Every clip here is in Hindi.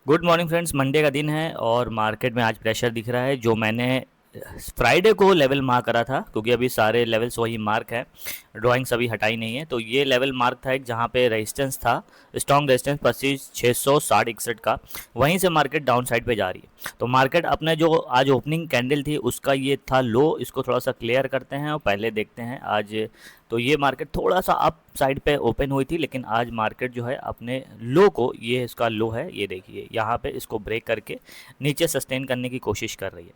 Good morning friends. मंडे का दिन है और मार्केट में आज प्रेशर दिख रहा है जो मैंने फ्राइडे को लेवल मार्क करा था, क्योंकि अभी सारे लेवल्स वही मार्क है, ड्राइंग्स अभी हटाई नहीं है। तो ये लेवल मार्क था एक, जहाँ पे रेजिस्टेंस था, स्ट्रॉन्ग रेजिस्टेंस 25,660-61 का। वहीं से मार्केट डाउन साइड पे जा रही है। तो मार्केट अपने जो आज ओपनिंग कैंडल थी उसका ये था लो, इसको थोड़ा सा क्लियर करते हैं और पहले देखते हैं आज। तो ये मार्केट थोड़ा सा अप साइड पे ओपन हुई थी, लेकिन आज मार्केट जो है अपने लो को, ये इसका लो है, ये देखिए यहाँ पे इसको ब्रेक करके नीचे सस्टेन करने की कोशिश कर रही है।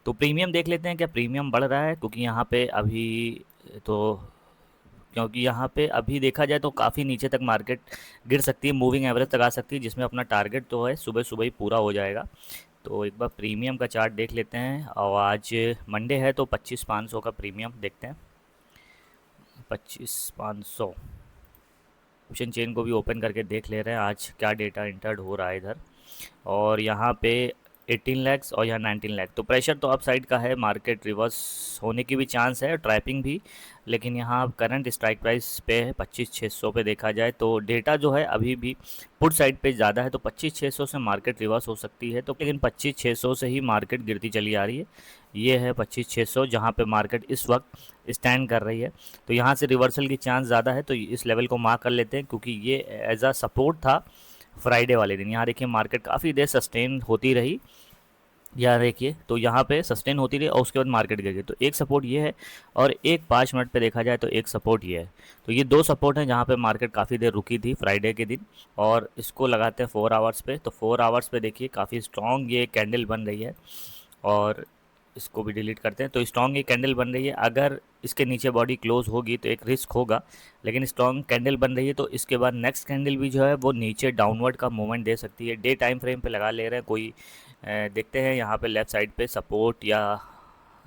तो प्रीमियम देख लेते हैं क्या प्रीमियम बढ़ रहा है, क्योंकि यहाँ पे अभी तो क्योंकि यहाँ पे अभी देखा जाए तो काफ़ी नीचे तक मार्केट गिर सकती है, मूविंग एवरेज तक आ सकती है, जिसमें अपना टारगेट तो है सुबह सुबह ही पूरा हो जाएगा। तो एक बार प्रीमियम का चार्ट देख लेते हैं, और आज मंडे है तो 25,500 का प्रीमियम देखते हैं। 25,500 ऑप्शन चेन को भी ओपन करके देख ले रहे हैं आज क्या डेटा इंटर्ड हो रहा है इधर। और यहाँ पे 18 लैक्स और यहाँ 19 लैख, तो प्रेशर तो अप साइड का है, मार्केट रिवर्स होने की भी चांस है, ट्रैपिंग भी। लेकिन यहाँ करंट स्ट्राइक प्राइस पे है 25,600 पे, देखा जाए तो डेटा जो है अभी भी पुट साइड पे ज़्यादा है, तो 25,600 से मार्केट रिवर्स हो सकती है। तो लेकिन 25,600 से ही मार्केट गिरती चली आ रही है। ये है 25,600 जहाँ पे मार्केट इस वक्त स्टैंड कर रही है। तो यहाँ से रिवर्सल की चांस ज़्यादा है, तो इस लेवल को मार्क कर लेते हैं, क्योंकि ये एज अ सपोर्ट था फ्राइडे वाले दिन। यहाँ देखिए मार्केट काफ़ी देर सस्टेन होती रही, यहाँ देखिए तो यहाँ पे सस्टेन होती रही और उसके बाद मार्केट गिर गई। तो एक सपोर्ट ये है और एक 5 मिनट पे देखा जाए तो एक सपोर्ट ये है। तो ये दो सपोर्ट हैं जहाँ पे मार्केट काफ़ी देर रुकी थी फ्राइडे के दिन। और इसको लगाते हैं 4 आवर्स पे, तो 4 आवर्स पे देखिए काफ़ी स्ट्रॉन्ग ये कैंडल बन रही है। और इसको भी डिलीट करते हैं। तो स्ट्रॉन्ग ये कैंडल बन रही है, अगर इसके नीचे बॉडी क्लोज होगी तो एक रिस्क होगा, लेकिन स्ट्रॉन्ग कैंडल बन रही है। तो इसके बाद नेक्स्ट कैंडल भी जो है वो नीचे डाउनवर्ड का मूवमेंट दे सकती है। डे टाइम फ्रेम पे लगा ले रहे हैं कोई, देखते हैं यहाँ पे लेफ़्ट साइड पे सपोर्ट, या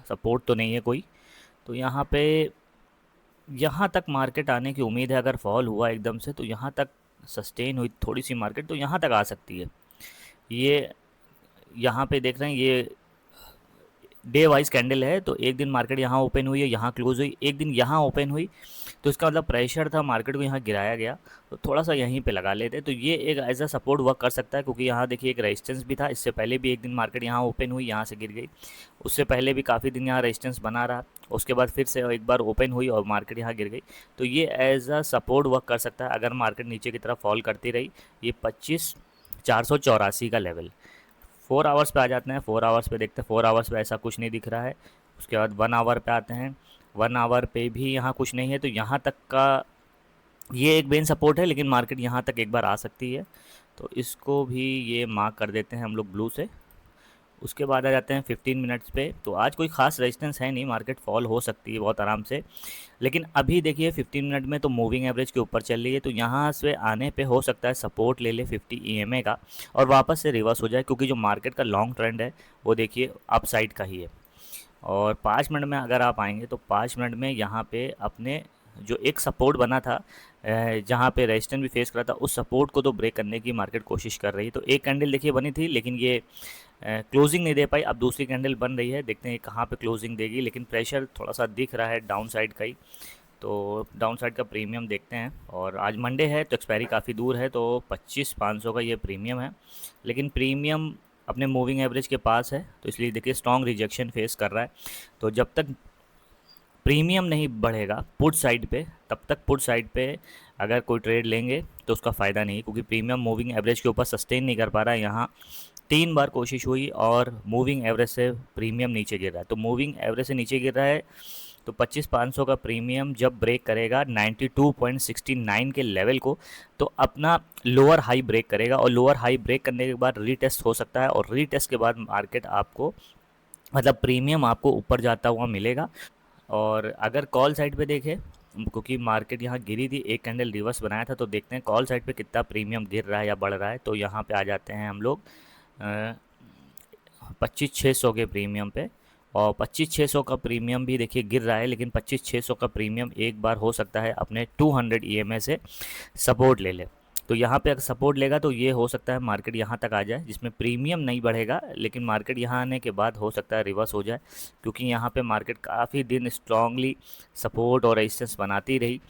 सपोर्ट तो नहीं है कोई। तो यहाँ पे यहाँ तक मार्केट आने की उम्मीद है, अगर फॉल हुआ एकदम से तो यहाँ तक सस्टेन हुई थोड़ी सी मार्केट तो यहाँ तक आ सकती है। ये यहाँ पे देख रहे हैं ये डे वाइज कैंडल है, तो एक दिन मार्केट यहाँ ओपन हुई है, यहाँ क्लोज हुई, एक दिन यहाँ ओपन हुई, तो इसका मतलब प्रेशर था, मार्केट को यहाँ गिराया गया। तो थोड़ा सा यहीं पे लगा लेते, तो ये एक ऐसा सपोर्ट वर्क कर सकता है, क्योंकि यहाँ देखिए एक रेजिस्टेंस भी था। इससे पहले भी एक दिन मार्केट यहाँ ओपन हुई, यहाँ से गिर गई। उससे पहले भी काफ़ी दिन यहाँ रेजिस्टेंस बना रहा, उसके बाद फिर से एक बार ओपन हुई और मार्केट यहाँ गिर गई। तो ये एज अ सपोर्ट वर्क कर सकता है अगर मार्केट नीचे की तरफ फॉल करती रही। ये 25,484 का लेवल। 4 आवर्स पे आ जाते हैं, 4 आवर्स पे देखते हैं। 4 आवर्स पे ऐसा कुछ नहीं दिख रहा है। उसके बाद 1 आवर पे आते हैं, 1 आवर पे भी यहाँ कुछ नहीं है। तो यहाँ तक का ये एक मेन सपोर्ट है, लेकिन मार्केट यहाँ तक एक बार आ सकती है। तो इसको भी ये मार्क कर देते हैं हम लोग ब्लू से। उसके बाद आ जाते हैं 15 मिनट्स पे। तो आज कोई खास रेजिस्टेंस है नहीं, मार्केट फॉल हो सकती है बहुत आराम से। लेकिन अभी देखिए 15 मिनट में तो मूविंग एवरेज के ऊपर चल रही है, तो यहाँ से आने पे हो सकता है सपोर्ट ले ले 50 EMA का और वापस से रिवर्स हो जाए, क्योंकि जो मार्केट का लॉन्ग ट्रेंड है वो देखिए अप साइड का ही है। और 5 मिनट में अगर आप आएंगे तो 5 मिनट में यहाँ पे अपने जो एक सपोर्ट बना था, जहाँ पे रेजिस्टेंस भी फेस करा था, उस सपोर्ट को तो ब्रेक करने की मार्केट कोशिश कर रही है। तो एक कैंडल देखिए बनी थी, लेकिन ये क्लोजिंग नहीं दे पाई। अब दूसरी कैंडल बन रही है, देखते हैं कहाँ पे क्लोजिंग देगी, लेकिन प्रेशर थोड़ा सा दिख रहा है डाउन साइड का ही। तो डाउन साइड का प्रीमियम देखते हैं। और आज मंडे है तो एक्सपायरी काफ़ी दूर है, तो 25,500 का ये प्रीमियम है। लेकिन प्रीमियम अपने मूविंग एवरेज के पास है, तो इसलिए देखिए स्ट्रॉन्ग रिजेक्शन फेस कर रहा है। तो जब तक प्रीमियम नहीं बढ़ेगा पुट साइड पे, तब तक पुट साइड पे अगर कोई ट्रेड लेंगे तो उसका फ़ायदा नहीं, क्योंकि प्रीमियम मूविंग एवरेज के ऊपर सस्टेन नहीं कर पा रहा है। यहाँ 3 बार कोशिश हुई और मूविंग एवरेज से प्रीमियम नीचे गिर रहा है। तो मूविंग एवरेज से नीचे गिर रहा है, तो 25,500 का प्रीमियम जब ब्रेक करेगा 92.69 के लेवल को, तो अपना लोअर हाई ब्रेक करेगा, और लोअर हाई ब्रेक करने के बाद रीटेस्ट हो सकता है, और रीटेस्ट के बाद मार्केट आपको, मतलब प्रीमियम आपको ऊपर जाता हुआ मिलेगा। और अगर कॉल साइड पे देखें, क्योंकि मार्केट यहाँ गिरी थी, एक कैंडल रिवर्स बनाया था, तो देखते हैं कॉल साइड पे कितना प्रीमियम गिर रहा है या बढ़ रहा है। तो यहाँ पे आ जाते हैं हम लोग 25,600 के प्रीमियम पे। और 25,600 का प्रीमियम भी देखिए गिर रहा है, लेकिन 25,600 का प्रीमियम एक बार हो सकता है अपने 200 EMA से सपोर्ट ले ले। तो यहाँ पे अगर सपोर्ट लेगा तो ये हो सकता है मार्केट यहाँ तक आ जाए, जिसमें प्रीमियम नहीं बढ़ेगा, लेकिन मार्केट यहाँ आने के बाद हो सकता है रिवर्स हो जाए, क्योंकि यहाँ पे मार्केट काफ़ी दिन स्ट्रांगली सपोर्ट और रेजिस्टेंस बनाती रही।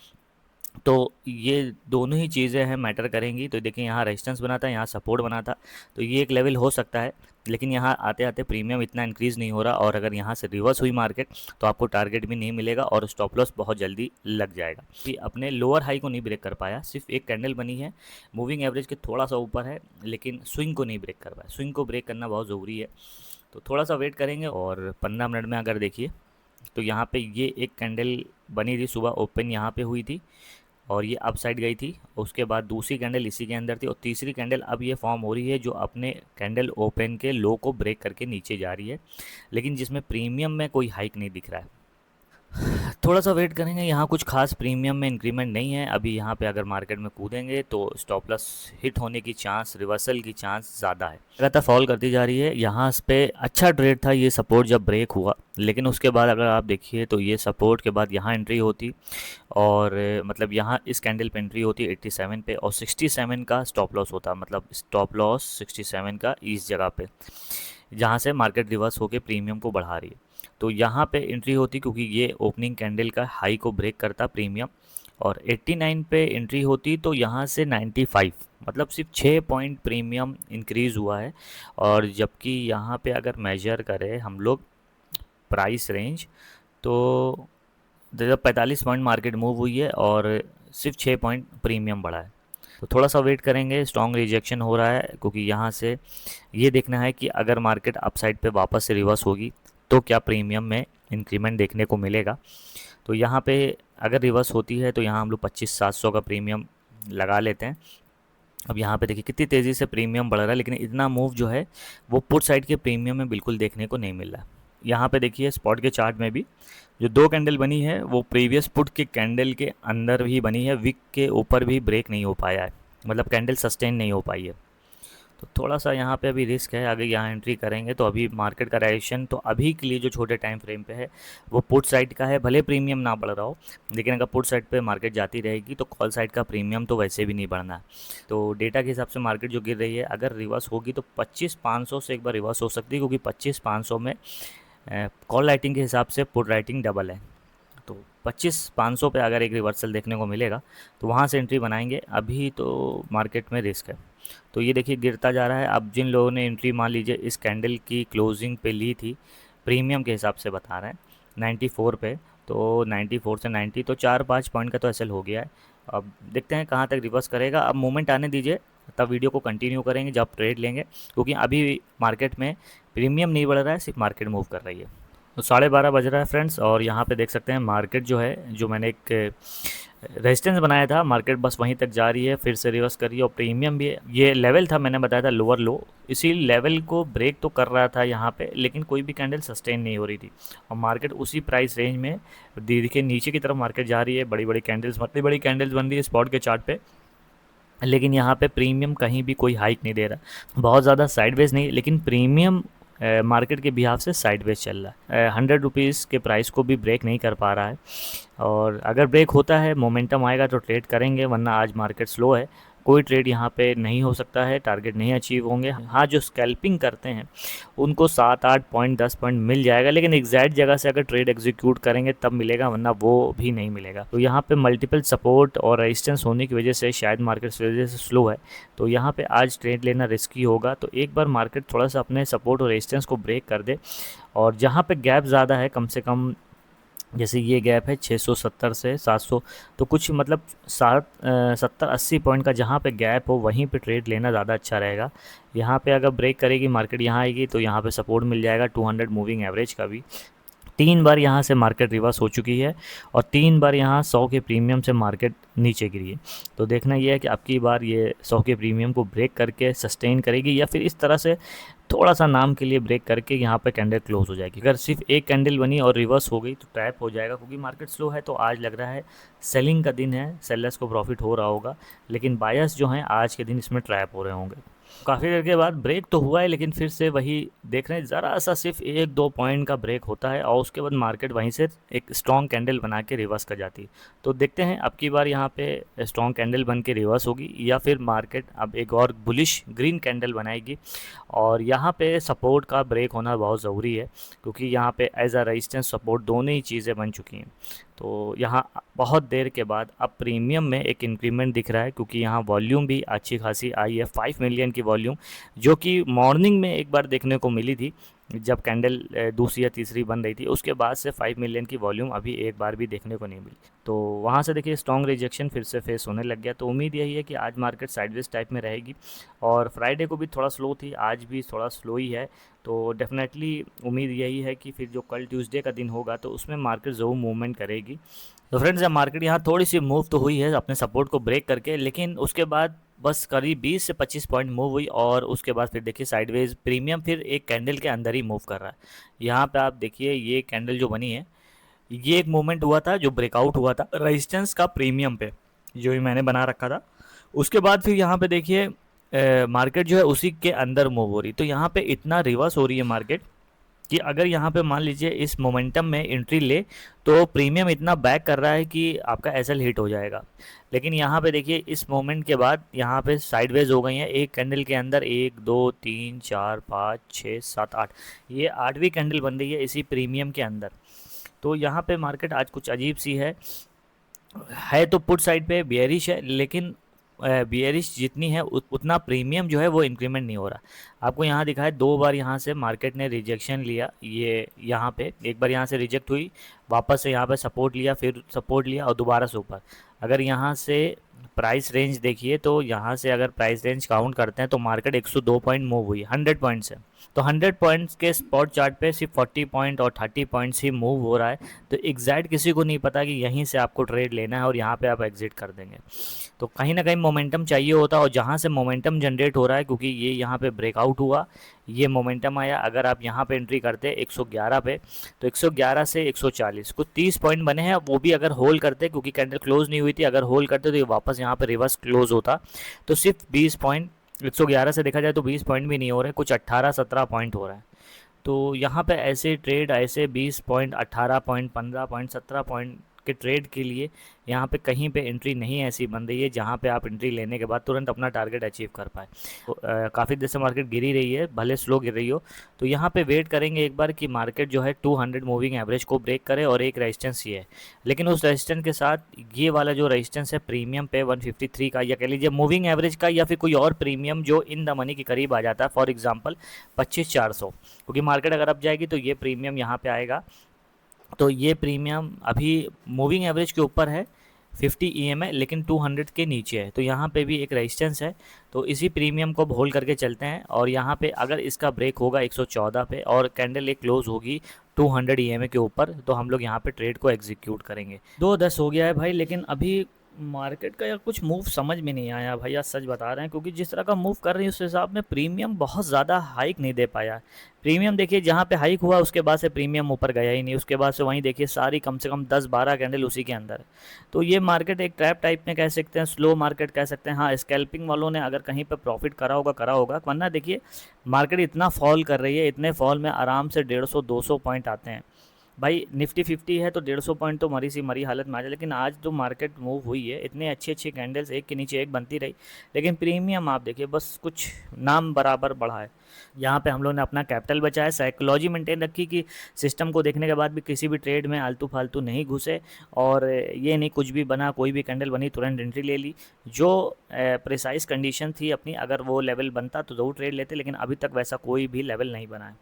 तो ये दोनों ही चीज़ें हैं मैटर करेंगी। तो देखिए यहाँ रेजिस्टेंस बना था, यहाँ सपोर्ट बना था, तो ये एक लेवल हो सकता है, लेकिन यहाँ आते आते प्रीमियम इतना इंक्रीज़ नहीं हो रहा, और अगर यहाँ से रिवर्स हुई मार्केट तो आपको टारगेट भी नहीं मिलेगा और स्टॉप लॉस बहुत जल्दी लग जाएगा। कि अपने लोअर हाई को नहीं ब्रेक कर पाया, सिर्फ एक कैंडल बनी है, मूविंग एवरेज के थोड़ा सा ऊपर है, लेकिन स्विंग को नहीं ब्रेक कर पाया। स्विंग को ब्रेक करना बहुत ज़रूरी है, तो थोड़ा सा वेट करेंगे। और 15 मिनट में अगर देखिए तो यहाँ पे ये एक कैंडल बनी थी, सुबह ओपन यहाँ पे हुई थी और ये अप साइड गई थी। उसके बाद दूसरी कैंडल इसी के अंदर थी, और तीसरी कैंडल अब ये फॉर्म हो रही है जो अपने कैंडल ओपन के लो को ब्रेक करके नीचे जा रही है, लेकिन जिसमें प्रीमियम में कोई हाइक नहीं दिख रहा है। थोड़ा सा वेट करेंगे, यहाँ कुछ खास प्रीमियम में इंक्रीमेंट नहीं है अभी। यहाँ पे अगर मार्केट में कूदेंगे तो स्टॉप लॉस हिट होने की चांस, रिवर्सल की चांस ज़्यादा है। लगातार फॉल करती जा रही है। यहाँ पे अच्छा ट्रेड था ये सपोर्ट जब ब्रेक हुआ, लेकिन उसके बाद अगर आप देखिए तो ये सपोर्ट के बाद यहाँ एंट्री होती, और मतलब यहाँ इस कैंडल पे एंट्री होती 87 पे, और 67 का स्टॉप लॉस होता, मतलब स्टॉप लॉस 67 का इस जगह पे, जहाँ से मार्केट रिवर्स होकर प्रीमियम को बढ़ा रही है। तो यहाँ पे एंट्री होती क्योंकि ये ओपनिंग कैंडल का हाई को ब्रेक करता प्रीमियम, और 89 पे एंट्री होती तो यहाँ से 95, मतलब सिर्फ 6 पॉइंट प्रीमियम इंक्रीज़ हुआ है। और जबकि यहाँ पे अगर मेजर करें हम लोग प्राइस रेंज, तो 45 पॉइंट मार्केट मूव हुई है और सिर्फ 6 पॉइंट प्रीमियम बढ़ा है। तो थोड़ा सा वेट करेंगे, स्ट्रॉन्ग रिजेक्शन हो रहा है क्योंकि यहाँ से ये देखना है कि अगर मार्केट अपसाइड पे वापस से रिवर्स होगी तो क्या प्रीमियम में इंक्रीमेंट देखने को मिलेगा। तो यहाँ पे अगर रिवर्स होती है तो यहाँ हम लोग 25,700 का प्रीमियम लगा लेते हैं। अब यहाँ पे देखिए कितनी तेज़ी से प्रीमियम बढ़ रहा है, लेकिन इतना मूव जो है वो पुट साइड के प्रीमियम में बिल्कुल देखने को नहीं मिल रहा है। यहाँ पे देखिए स्पॉट के चार्ट में भी जो दो कैंडल बनी है वो प्रीवियस पुट के कैंडल के अंदर ही बनी है, विक के ऊपर भी ब्रेक नहीं हो पाया है, मतलब कैंडल सस्टेन नहीं हो पाई है। तो थोड़ा सा यहाँ पे अभी रिस्क है, आगे यहाँ एंट्री करेंगे तो अभी मार्केट का डायरेक्शन तो अभी के लिए जो छोटे टाइम फ्रेम पे है वो पुट साइड का है, भले प्रीमियम ना बढ़ रहा हो, लेकिन अगर पुट साइड पे मार्केट जाती रहेगी तो कॉल साइड का प्रीमियम तो वैसे भी नहीं बढ़ना है। तो डेटा के हिसाब से मार्केट जो गिर रही है, अगर रिवर्स होगी तो 25,500 से एक बार रिवर्स हो सकती है, क्योंकि 25,500 में कॉल राइटिंग के हिसाब से पुट राइटिंग डबल है। तो 25,500 पे अगर एक रिवर्सल देखने को मिलेगा तो वहाँ से एंट्री बनाएंगे। अभी तो मार्केट में रिस्क है। तो ये देखिए गिरता जा रहा है। अब जिन लोगों ने एंट्री मान लीजिए इस कैंडल की क्लोजिंग पे ली थी, प्रीमियम के हिसाब से बता रहे हैं 94 पे, तो 94 से 90 तो 4-5 पॉइंट का तो एसएल हो गया है। अब देखते हैं कहाँ तक रिवर्स करेगा। अब मूवमेंट आने दीजिए, तब वीडियो को कंटिन्यू करेंगे जब ट्रेड लेंगे, क्योंकि अभी मार्केट में प्रीमियम नहीं बढ़ रहा है, सिर्फ मार्केट मूव कर रही है। तो 12:30 बज रहा है फ्रेंड्स, और यहाँ पे देख सकते हैं मार्केट जो है, जो मैंने एक रेजिस्टेंस बनाया था, मार्केट बस वहीं तक जा रही है, फिर से रिवर्स कर रही है, और प्रीमियम भी ये लेवल था मैंने बताया था लोअर लो, इसी लेवल को ब्रेक तो कर रहा था यहाँ पे, लेकिन कोई भी कैंडल सस्टेन नहीं हो रही थी, और मार्केट उसी प्राइस रेंज में देखिए नीचे की तरफ मार्केट जा रही है। बड़ी बड़ी कैंडल्स बन रही है स्पॉट के चार्ट पे, लेकिन यहाँ पे प्रीमियम कहीं भी कोई हाइक नहीं दे रहा, बहुत ज़्यादा साइडवेज नहीं, लेकिन प्रीमियम मार्केट के बिहाफ से साइडवेज चल रहा है। 100 रुपीज़ के प्राइस को भी ब्रेक नहीं कर पा रहा है, और अगर ब्रेक होता है, मोमेंटम आएगा तो ट्रेड करेंगे, वरना आज मार्केट स्लो है, कोई ट्रेड यहाँ पे नहीं हो सकता है, टारगेट नहीं अचीव होंगे। हाँ, जो स्कैल्पिंग करते हैं उनको 7-8 पॉइंट 10 पॉइंट मिल जाएगा, लेकिन एग्जैक्ट जगह से अगर ट्रेड एग्जीक्यूट करेंगे तब मिलेगा, वरना वो भी नहीं मिलेगा। तो यहाँ पे मल्टीपल सपोर्ट और रेजिस्टेंस होने की वजह से शायद मार्केट इस वजह से स्लो है, तो यहाँ पे आज ट्रेड लेना रिस्की होगा। तो एक बार मार्केट थोड़ा सा अपने सपोर्ट और रेजिस्टेंस को ब्रेक कर दे, और जहाँ पे गैप ज़्यादा है, कम से कम जैसे ये गैप है 670 से 700, तो कुछ मतलब 70-80 पॉइंट का जहाँ पे गैप हो वहीं पे ट्रेड लेना ज़्यादा अच्छा रहेगा। यहाँ पे अगर ब्रेक करेगी मार्केट, यहाँ आएगी तो यहाँ पे सपोर्ट मिल जाएगा 200 मूविंग एवरेज का भी। 3 बार यहाँ से मार्केट रिवर्स हो चुकी है, और 3 बार यहाँ 100 के प्रीमियम से मार्केट नीचे गिरी है। तो देखना ये है कि अब की बार ये 100 के प्रीमियम को ब्रेक करके सस्टेन करेगी, या फिर इस तरह से थोड़ा सा नाम के लिए ब्रेक करके यहाँ पे कैंडल क्लोज हो जाएगी। अगर सिर्फ एक कैंडल बनी और रिवर्स हो गई तो ट्रैप हो जाएगा, क्योंकि मार्केट स्लो है। तो आज लग रहा है सेलिंग का दिन है, सेलर्स को प्रॉफिट हो रहा होगा, लेकिन बायर्स जो हैं आज के दिन इसमें ट्रैप हो रहे होंगे। काफ़ी देर के बाद ब्रेक तो हुआ है, लेकिन फिर से वही देख रहे हैं, ज़रा सा सिर्फ 1-2 पॉइंट का ब्रेक होता है, और उसके बाद मार्केट वहीं से एक स्ट्रॉन्ग कैंडल बना के रिवर्स कर जाती है। तो देखते हैं अब की बार यहाँ पे स्ट्रॉन्ग कैंडल बन के रिवर्स होगी, या फिर मार्केट अब एक और बुलिश ग्रीन कैंडल बनाएगी। और यहाँ पे सपोर्ट का ब्रेक होना बहुत ज़रूरी है, क्योंकि यहाँ पे एज अ रेजिस्टेंस सपोर्ट दोनों ही चीज़ें बन चुकी हैं। तो यहाँ बहुत देर के बाद अब प्रीमियम में एक इंक्रीमेंट दिख रहा है, क्योंकि यहाँ वॉल्यूम भी अच्छी खासी आई है, 5 मिलियन की वॉल्यूम, जो कि मॉर्निंग में एक बार देखने को मिली थी जब कैंडल दूसरी या तीसरी बन रही थी। उसके बाद से 5 मिलियन की वॉल्यूम अभी एक बार भी देखने को नहीं मिली। तो वहाँ से देखिए स्ट्रॉन्ग रिजेक्शन फिर से फेस होने लग गया। तो उम्मीद यही है कि आज मार्केट साइडवेज टाइप में रहेगी, और फ्राइडे को भी थोड़ा स्लो थी, आज भी थोड़ा स्लो ही है। तो डेफिनेटली उम्मीद यही है कि फिर जो कल ट्यूसडे का दिन होगा तो उसमें मार्केट ज़रूर मूवमेंट करेगी। तो फ्रेंड्स, जब मार्केट यहाँ थोड़ी सी मूव तो हुई है अपने सपोर्ट को ब्रेक करके, लेकिन उसके बाद बस करीब 20 से 25 पॉइंट मूव हुई, और उसके बाद फिर देखिए साइडवेज प्रीमियम फिर एक कैंडल के अंदर ही मूव कर रहा है। यहाँ पे आप देखिए ये कैंडल जो बनी है, ये एक मोमेंट हुआ था जो ब्रेकआउट हुआ था रेजिस्टेंस का प्रीमियम पे, जो भी मैंने बना रखा था। उसके बाद फिर यहाँ पे देखिए मार्केट जो है उसी के अंदर मूव हो रही। तो यहाँ पे इतना रिवर्स हो रही है मार्केट कि अगर यहाँ पे मान लीजिए इस मोमेंटम में एंट्री ले तो प्रीमियम इतना बैक कर रहा है कि आपका एसएल हिट हो जाएगा। लेकिन यहाँ पे देखिए इस मोमेंट के बाद यहाँ पे साइडवेज हो गई हैं एक कैंडल के अंदर, 1 2 3 4 5 6 7 8, ये 8वीं कैंडल बन रही है इसी प्रीमियम के अंदर। तो यहाँ पे मार्केट आज कुछ अजीब सी है तो पुट साइड पे बियरिश है, लेकिन बियरिश जितनी है उतना प्रीमियम जो है वो इंक्रीमेंट नहीं हो रहा। आपको यहाँ दिखा है 2 बार यहाँ से मार्केट ने रिजेक्शन लिया, ये यहाँ पे एक बार यहाँ से रिजेक्ट हुई, वापस से यहाँ पे सपोर्ट लिया, फिर सपोर्ट लिया और दोबारा से ऊपर। अगर यहाँ से प्राइस रेंज देखिए तो यहाँ से अगर प्राइस रेंज काउंट करते हैं तो मार्केट 102 पॉइंट मूव हुई 100 पॉइंट से। तो 100 पॉइंट्स के स्पॉट चार्ट पे सिर्फ 40 पॉइंट और 30 पॉइंट्स ही मूव हो रहा है। तो एग्जैक्ट किसी को नहीं पता कि यहीं से आपको ट्रेड लेना है और यहाँ पे आप एग्जिट कर देंगे। तो कहीं ना कहीं मोमेंटम चाहिए होता है, और जहाँ से मोमेंटम जनरेट हो रहा है, क्योंकि ये यहाँ पे ब्रेकआउट हुआ, ये मोमेंटम आया, अगर आप यहाँ पे एंट्री करते 111 पे, तो 111 से 140 कुछ 30 पॉइंट बने हैं, वो भी अगर होल्ड करते, क्योंकि कैंडल क्लोज नहीं हुई थी, अगर होल्ड करते तो ये वापस यहाँ पे रिवर्स क्लोज होता, तो सिर्फ 20 पॉइंट 111 से देखा जाए तो 20 पॉइंट भी नहीं हो रहे, कुछ 18-17 पॉइंट हो रहा है। तो यहाँ पे ऐसे ट्रेड, ऐसे 20 पॉइंट 18 पॉइंट 15 पॉइंट 17 पॉइंट के ट्रेड के लिए यहाँ पे कहीं पे एंट्री नहीं ऐसी बन रही है जहाँ पे आप एंट्री लेने के बाद तुरंत अपना टारगेट अचीव कर पाए। तो काफ़ी देर से मार्केट गिरी रही है, भले स्लो गिर रही हो। तो यहाँ पे वेट करेंगे एक बार कि मार्केट जो है 200 मूविंग एवरेज को ब्रेक करे, और एक रेजिस्टेंस ये है। लेकिन उस रेजिस्टेंस के साथ ये वाला जो रेजिस्टेंस है प्रीमियम पे 153 का, या कह लीजिए मूविंग एवरेज का, या फिर कोई और प्रीमियम जो इन द मनी के करीब आ जाता है, फॉर एग्जाम्पल 25,400, क्योंकि मार्केट अगर अप जाएगी तो ये प्रीमियम यहाँ पे आएगा। तो ये प्रीमियम अभी मूविंग एवरेज के ऊपर है 50 EMA, लेकिन 200 के नीचे है। तो यहाँ पे भी एक रेजिस्टेंस है, तो इसी प्रीमियम को होल्ड करके चलते हैं। और यहाँ पे अगर इसका ब्रेक होगा 114 पे और कैंडल एक क्लोज होगी 200 EMA के ऊपर, तो हम लोग यहाँ पे ट्रेड को एग्जीक्यूट करेंगे। 2:10 हो गया है भाई, लेकिन अभी मार्केट का यार कुछ मूव समझ में नहीं आया भाई, यार सच बता रहे हैं, क्योंकि जिस तरह का मूव कर रही है उस हिसाब में प्रीमियम बहुत ज़्यादा हाइक नहीं दे पाया। प्रीमियम देखिए जहाँ पे हाइक हुआ उसके बाद से प्रीमियम ऊपर गया ही नहीं, उसके बाद से वहीं देखिए सारी कम से कम 10-12 कैंडल उसी के अंदर है। तो ये मार्केट एक ट्रैप टाइप में कह सकते हैं, स्लो मार्केट कह सकते हैं। हाँ, स्कैल्पिंग वालों ने अगर कहीं पर प्रॉफिट करा होगा, वरना देखिए मार्केट इतना फॉल कर रही है, इतने फॉल में आराम से 150-200 पॉइंट आते हैं भाई। निफ्टी 50 है तो 150 पॉइंट तो मरी सी मरी हालत में आ जाए। लेकिन आज जो मार्केट मूव हुई है, इतने अच्छी अच्छी कैंडल्स एक के नीचे एक बनती रही, लेकिन प्रीमियम आप देखिए बस कुछ नाम बराबर बढ़ा है। यहाँ पे हम लोग ने अपना कैपिटल बचाया, साइकोलॉजी मेंटेन रखी कि सिस्टम को देखने के बाद भी किसी भी ट्रेड में आलतू फालतू नहीं घुसे, और ये नहीं कुछ भी बना, कोई भी कैंडल बनी तुरंत एंट्री ले ली। जो प्रिसाइज कंडीशन थी अपनी, अगर वो लेवल बनता तो ज़रूर ट्रेड लेते, लेकिन अभी तक वैसा कोई भी लेवल नहीं बना है।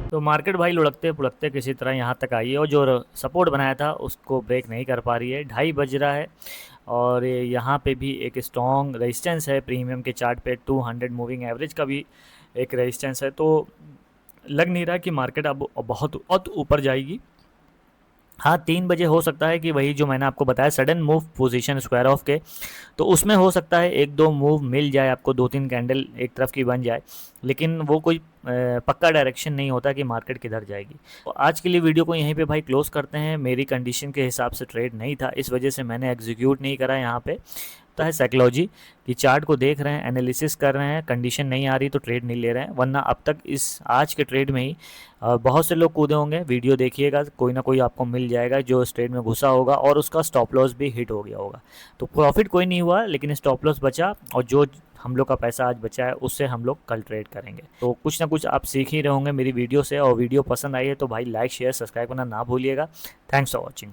तो मार्केट भाई लुढ़कते पुढ़कते किसी तरह यहाँ तक आई है, और जो सपोर्ट बनाया था उसको ब्रेक नहीं कर पा रही है। 2:30 बज रहा है, और यहाँ पे भी एक स्ट्रॉन्ग रेजिस्टेंस है प्रीमियम के चार्ट पे, 200 मूविंग एवरेज का भी एक रेजिस्टेंस है। तो लग नहीं रहा कि मार्केट अब बहुत ऊपर जाएगी। हाँ, 3 बजे हो सकता है कि वही जो मैंने आपको बताया sudden move position square of के, तो उसमें हो सकता है 1-2 मूव मिल जाए आपको, 2-3 कैंडल एक तरफ की बन जाए, लेकिन वो कोई पक्का डायरेक्शन नहीं होता कि मार्केट किधर जाएगी। तो आज के लिए वीडियो को यहीं पे भाई क्लोज करते हैं। मेरी कंडीशन के हिसाब से ट्रेड नहीं था, इस वजह से मैंने एग्जीक्यूट नहीं करा। यहाँ पे तो है साइकोलॉजी कि चार्ट को देख रहे हैं, एनालिसिस कर रहे हैं, कंडीशन नहीं आ रही तो ट्रेड नहीं ले रहे हैं, वरना अब तक इस आज के ट्रेड में ही बहुत से लोग कूदे होंगे। वीडियो देखिएगा, कोई ना कोई आपको मिल जाएगा जो इस ट्रेड में घुसा होगा और उसका स्टॉप लॉस भी हिट हो गया होगा। तो प्रॉफिट कोई नहीं हुआ, लेकिन स्टॉप लॉस बचा, और जो हम लोग का पैसा आज बचा है उससे हम लोग कल ट्रेड करेंगे। तो कुछ ना कुछ आप सीख ही रहे होंगे मेरी वीडियो से, और वीडियो पसंद आई है तो भाई लाइक शेयर सब्सक्राइब करना ना भूलिएगा। Thanks for watching.